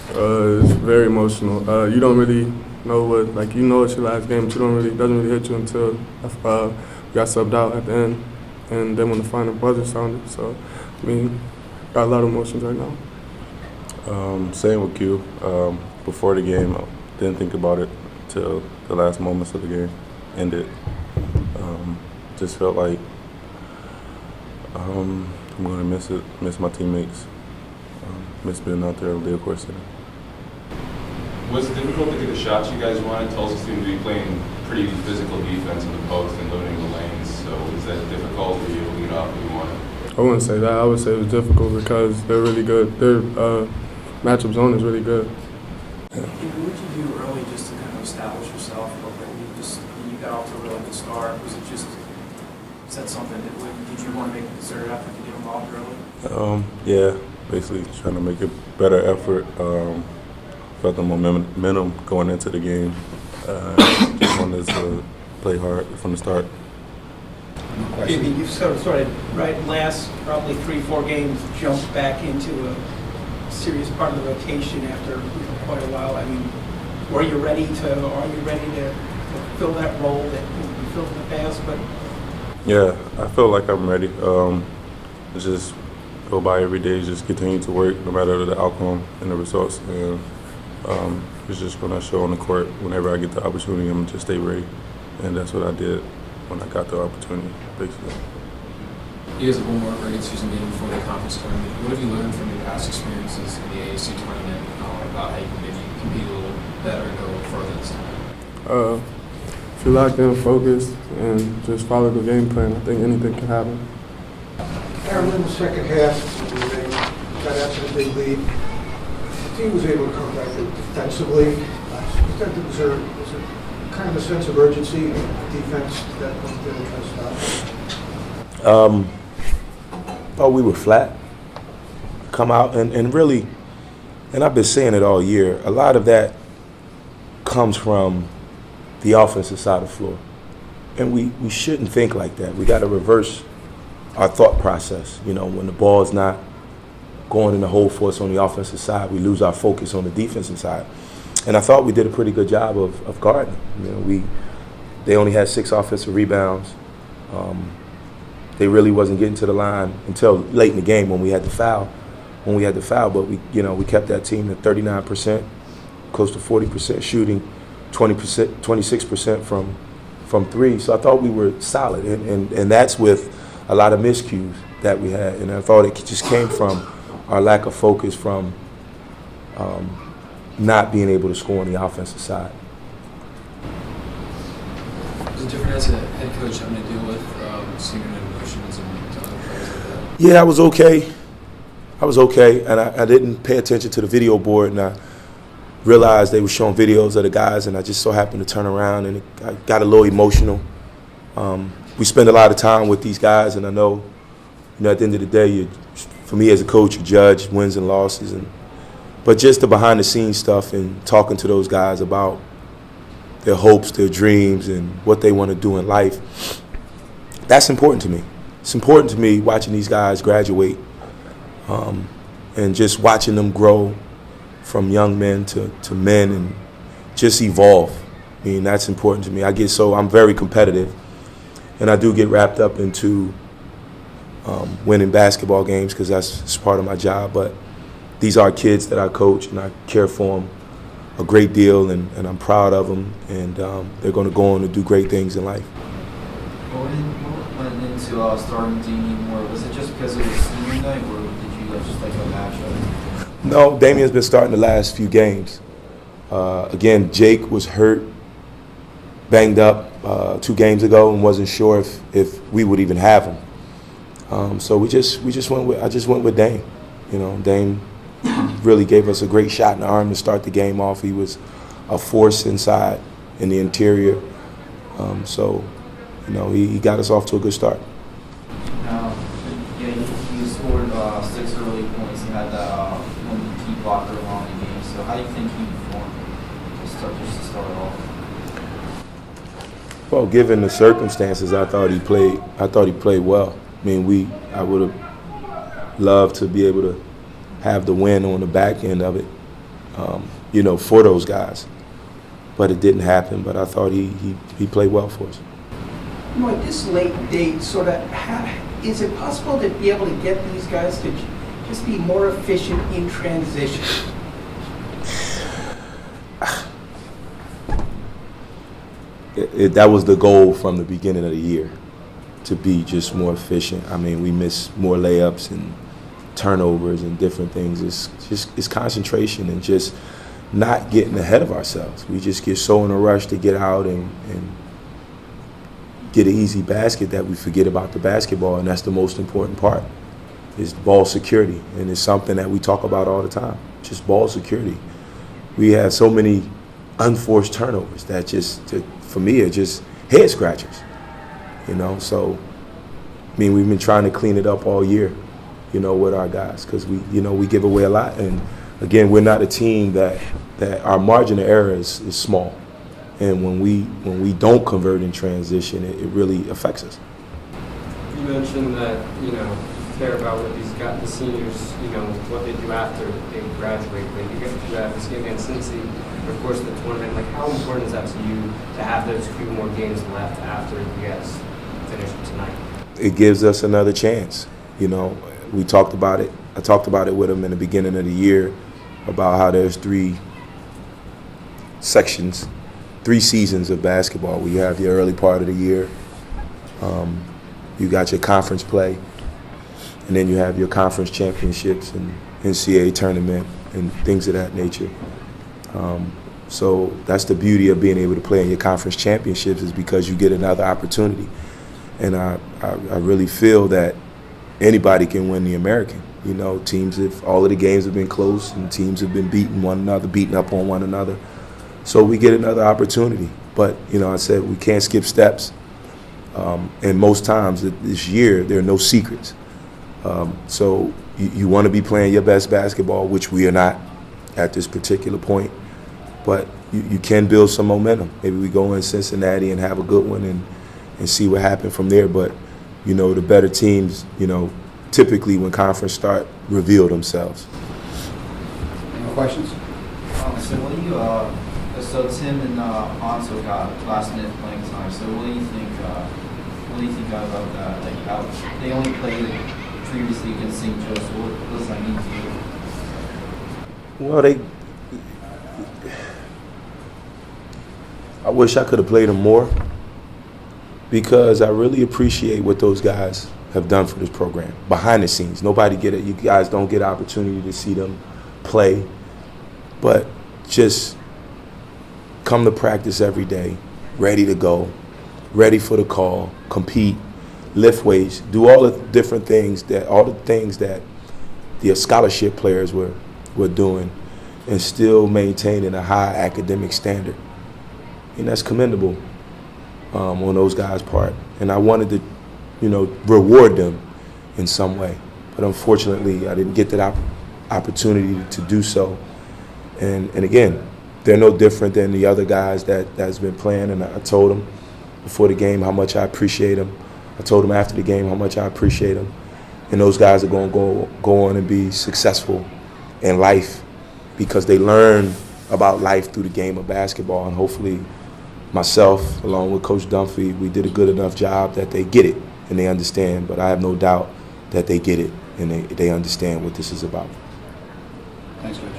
It's very emotional. You don't really know what, like, you know it's your last game, but doesn't really hit you until we got subbed out at the end, and then when the final buzzer sounded. So, I mean, got a lot of emotions right now. Same with Q. Before the game, I didn't think about it till the last moments of the game ended. Just felt like I'm going to miss my teammates, miss being out there at Leo Court Center. Was it difficult to get the shots you guys wanted? Tulsa seemed to be playing pretty physical defense in the post and limiting the lanes. So is that difficult? Were you able to get off what you wanted? I wouldn't say that. I would say it was difficult because they're really good. Their matchup zone is really good. What did you do early just to kind of establish yourself? You got off to a really good start. Was it just that something did you want to make a concerted effort to get involved early? Yeah, basically trying to make a better effort. Felt the momentum going into the game. Just wanted to play hard from the start. Maybe you sort of started right last probably 3-4 games, jumped back into a serious part of the rotation after quite a while. I mean, are you ready to fill that role that you filled in the past? But Yeah, I feel like I'm ready. Just go by every day, just continue to work no matter the outcome and the results. And it's just going to show on the court whenever I get the opportunity, I'm going to just stay ready. And that's what I did when I got the opportunity, basically. You guys have one more regular season game before the conference tournament. What have you learned from your past experiences in the AAC tournament about how you can maybe compete a little better and go a little further this time? If you're locked in, focused, and just follow the game plan, I think anything can happen. Aaron, in the second half, when they got out to the big lead, the team was able to come back defensively. Was there kind of a sense of urgency in defense at that point that they tried to stop? Oh, we were flat. Come out and really, and I've been saying it all year, a lot of that comes from the offensive side of the floor. And we shouldn't think like that. We got to reverse our thought process. You know, when the ball's not going in the hole for us on the offensive side, we lose our focus on the defensive side. And I thought we did a pretty good job of guarding. You know, they only had 6 offensive rebounds. They really wasn't getting to the line until late in the game when we had the foul. But we kept that team at 39%, close to 40% shooting, 26% from 3. So I thought we were solid, and that's with a lot of miscues that we had. And I thought it just came from our lack of focus from not being able to score on the offensive side. Was it different as a head coach having to deal with senior emotions and other players like that? Yeah, I was okay, and I didn't pay attention to the video board, and I realized they were showing videos of the guys, and I just so happened to turn around, and I got a little emotional. We spend a lot of time with these guys, and I know, at the end of the day, for me as a coach, you judge wins and losses, but just the behind-the-scenes stuff and talking to those guys about their hopes, their dreams, and what they want to do in life, that's important to me. It's important to me watching these guys graduate and just watching them grow from young men to men and just evolve. I mean, that's important to me. I'm very competitive, and I do get wrapped up into winning basketball games because that's part of my job. But these are kids that I coach, and I care for them a great deal, and I'm proud of them, and they're going to go on to do great things in life. What went into starting Damion more? Was it just because it was senior night, or did you just like a matchup? No, Damion's been starting the last few games. Again, Jake was hurt, banged up 2 games ago, and wasn't sure if we would even have him. So I just went with Dame. Dame really gave us a great shot in the arm to start the game off. He was a force inside in the interior. He got us off to a good start. You scored 6 early points. You had that one key blocker along the game. So how do you think he performed just to start off? Well, given the circumstances, I thought he played well. I mean, I would have loved to be able to have the win on the back end of it. for those guys. But it didn't happen. But I thought he played well for us. At this late date, is it possible to be able to get these guys to just be more efficient in transition? That was the goal from the beginning of the year, to be just more efficient. I mean, we miss more layups and turnovers and different things. It's concentration and just not getting ahead of ourselves. We just get so in a rush to get out and get an easy basket that we forget about the basketball, and that's the most important part, is ball security. And it's something that we talk about all the time, just ball security. We have so many unforced turnovers that for me, are just head scratchers, So, we've been trying to clean it up all year, with our guys, because we give away a lot. And again, we're not a team that our margin of error is small. And when we don't convert in transition, it really affects us. You mentioned that, you care about what the seniors, what they do after they graduate. Like, you get to that this game against Cincy, of course, the tournament. Like, how important is that to you to have those few more games left after you guys finish tonight? It gives us another chance. We talked about it. I talked about it with them in the beginning of the year about how there's 3 seasons of basketball. We have the early part of the year. You got your conference play, and then you have your conference championships and NCAA tournament and things of that nature. So that's the beauty of being able to play in your conference championships, is because you get another opportunity. And I really feel that anybody can win the American. Teams, if all of the games have been close and teams have been beating up on one another. So we get another opportunity. But, I said we can't skip steps. And most times this year, there are no secrets. So you want to be playing your best basketball, which we are not at this particular point. But you can build some momentum. Maybe we go in Cincinnati and have a good one and see what happens from there. But, the better teams, typically when conference start, reveal themselves. Any questions? So Tim and Anso got last minute playing time. So what do you think about that? Like, how they only played previously against St. Joe. So what does that mean to you? Well, I wish I could have played them more, because I really appreciate what those guys have done for this program behind the scenes. You guys don't get an opportunity to see them play, but just come to practice every day, ready to go, ready for the call, compete, lift weights, do all the different things that the scholarship players were doing, and still maintaining a high academic standard. And that's commendable on those guys' part. And I wanted to, reward them in some way. But unfortunately, I didn't get that opportunity to do so. And again, they're no different than the other guys that's been playing. And I told them before the game how much I appreciate them. I told them after the game how much I appreciate them. And those guys are going to go on and be successful in life, because they learn about life through the game of basketball. And hopefully myself, along with Coach Dunphy, we did a good enough job that they get it and they understand. But I have no doubt that they get it and they understand what this is about. Thanks, Coach.